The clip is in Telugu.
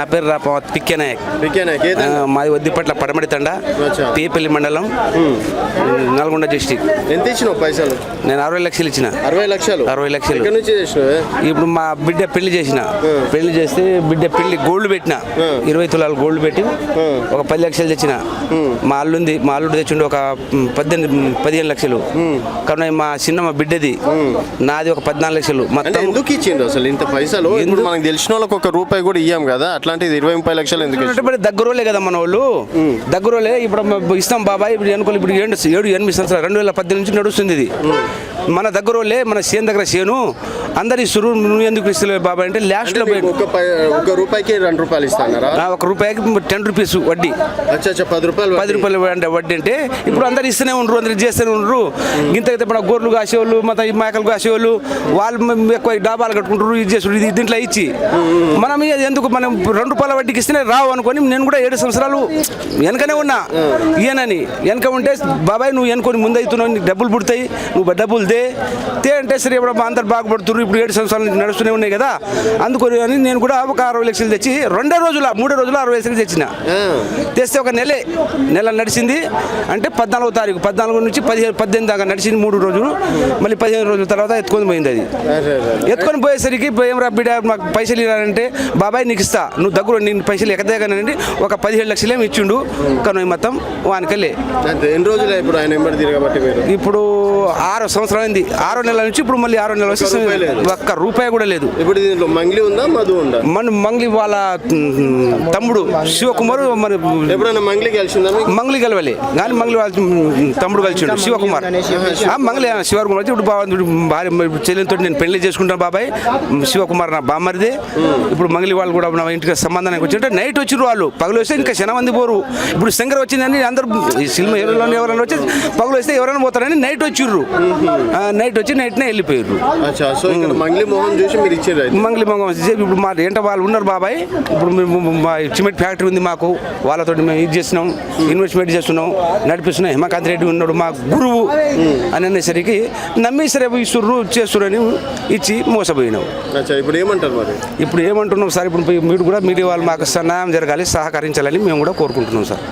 నా పేరు పిక్కే నాయక్. మాది వద్దిపట్ల పడమడి తండ, పీపల్లి మండలం, నల్గొండ డిస్టిక్. ఎంత ఇచ్చినావు పైసలు? నేను 60 లక్షలు ఇచ్చిన. 60 లక్షలు? 60 లక్షలు. ఎక్కడి నుంచి చేసినావు? ఇప్పుడు మా బిడ్డ పెళ్లి చేసిన. పెళ్లి చేస్తే బిడ్డ పెళ్లి గోల్డ్ పెట్టిన, 20 తులాలు గోల్డ్ పెట్టి ఒక 10 లక్షలు తెచ్చిన. మా అల్లుడు తెచ్చిండు ఒక 15 లక్షలు. కానీ మా బిడ్డది నాది ఒక 14 లక్షలు. మొత్తం ఎందుకు ఇచ్చిండు అసలు ఇంత పైసలు? ఇప్పుడు మనకు తెలిసిన వాళ్ళకి ఒక రూపాయి కూడా ఇయ్యాం కదా, అట్లాంటిది 20-30 లక్షలు ఎందుకు? దగ్గరోలే కదా మన వాళ్ళు, దగ్గరోలే. ఇప్పుడు ఇస్తాం బాబాయ్. ఇప్పుడు అనుకోవాలి, ఇప్పుడు 7-8 సంవత్సరాలు 2018 నుంచి నడుస్తుంది ఇది. మన దగ్గరోలే, మన చేను దగ్గర చేను అందరి సురు. నువ్వు ఎందుకు ఇస్తలేవు బాబాయ్ అంటే లాస్ట్ లో ఒక రూపాయికి 2 రూపాయలు ఇస్తారా? ఒక రూపాయికి 10 రూపీస్ వడ్డీ. 10 రూపాయలు అంటే వడ్డీ అంటే ఇప్పుడు అందరు ఇస్తూనే ఉండరు, అందరు చేస్తూనే ఉండరు. ఇంత మన గొర్రెలు కాసేవాళ్ళు, మొత్తం మేకలు కాసేవాళ్ళు వాళ్ళు ఎక్కువ డాబాలు కట్టుకుంటారు. ఇది చేసి దీంట్లో ఇచ్చి మనం ఎందుకు మనం 2 రూపాయల వడ్డీకి ఇస్తేనే రావు అనుకొని నేను కూడా 7 సంవత్సరాలు వెనకనే ఉన్నా. ఈయనని వెనక ఉంటే బాబాయ్ నువ్వు వెనుకొని ముందు అవుతున్నావు, నీకు డబ్బులు పుడతాయి, నువ్వు డబ్బులు తే అంటే సరే ఇప్పుడు అందరు బాగుపడుతున్నారు. ఇప్పుడు 7 సంవత్సరాలు నడుస్తూనే ఉన్నాయి కదా, అందుకొని అని నేను కూడా ఒక 60 లక్షలు తెచ్చి 3 రోజులు 60 లక్షలు తెచ్చిన. తెస్తే ఒక నెల నడిచింది. అంటే 14వ తారీఖు 14 నుంచి 18 దాకా నడిచింది 3 రోజులు. మళ్ళీ 15 రోజుల తర్వాత ఎత్తుకొని పోయింది. అది ఎత్తుకొని పోయేసరికి ఏం బిడ్డ మాకు పైసలు ఇవ్వాలంటే బాబాయ్ నీకు ఇస్తా, నువ్వు దగ్గర నేను పైసలు ఎక్కదేగానండి ఒక 17 లక్షలేమి ఇచ్చిండు. కానీ మొత్తం వానికల్లే. ఎన్ని రోజులు ఇప్పుడు ఆయన ఇప్పుడు 6 సంవత్సరాలు అయింది. 6వ నెల నుంచి ఇప్పుడు మళ్ళీ 6వ నెల ఒక్క రూపాయి కూడా లేదు. ఇప్పుడు దీంట్లో మంగ్లీ ఉందా, మధు ఉందా? మంగ్లీ వాళ్ళ తమ్ముడు శివకుమార్. మరి ఎప్పుడైనా మంగ్లీ కలిసిందా? మంగ్లీ కలవాలి కానీ మంగ్లీ వాళ్ళ తమ్ముడు కలిసిండు శివకుమార్. మంగ్లీ శివకుమార్ ఇప్పుడు భార్య చెల్లెలతో నేను పెళ్లి చేసుకుంటాను బాబాయ్. శివకుమార్ నా బామ్మరిదే. ఇప్పుడు మంగ్లీ వాళ్ళు కూడా నా ఇంటికి సంబంధానికి వచ్చింటే నైట్ వచ్చిర్రు. వాళ్ళు పగలు వస్తే ఇంకా చాలా మంది పోరు. ఇప్పుడు శంకర్ వచ్చిందని అందరూ ఈ సినిమా ఎవరైనా వచ్చి పగలు వస్తే ఎవరైనా పోతారని నైట్ వచ్చిర్రు. నైట్ వచ్చి నైట్నే వెళ్ళిపోయారు. మంగ్లీ మోహన్ చూసి మీరు ఇచ్చారు? మంగ్లీ మోహన్ ఇప్పుడు మా ఏంటో వాళ్ళు ఉన్నారు బాబాయ్. ఇప్పుడు మేము మా సిమెంట్ ఫ్యాక్టరీ ఉంది మాకు, వాళ్ళతో మేము ఇది చేస్తున్నాం, ఇన్వెస్ట్మెంట్ చేస్తున్నాం, నడిపిస్తున్నాం. హిమకాంత్ రెడ్డి ఉన్నాడు మా గురువు అని అనేసరికి నమ్మి సరే ఇస్తుర్రు చేస్తురని ఇచ్చి మోసపోయినాం. ఇప్పుడు ఏమంటున్నాం సార్, ఇప్పుడు మీరు కూడా మీడియా వాళ్ళు మాకు సహాయం జరగాలి, సహకరించాలని మేము కూడా కోరుకుంటున్నాం సార్.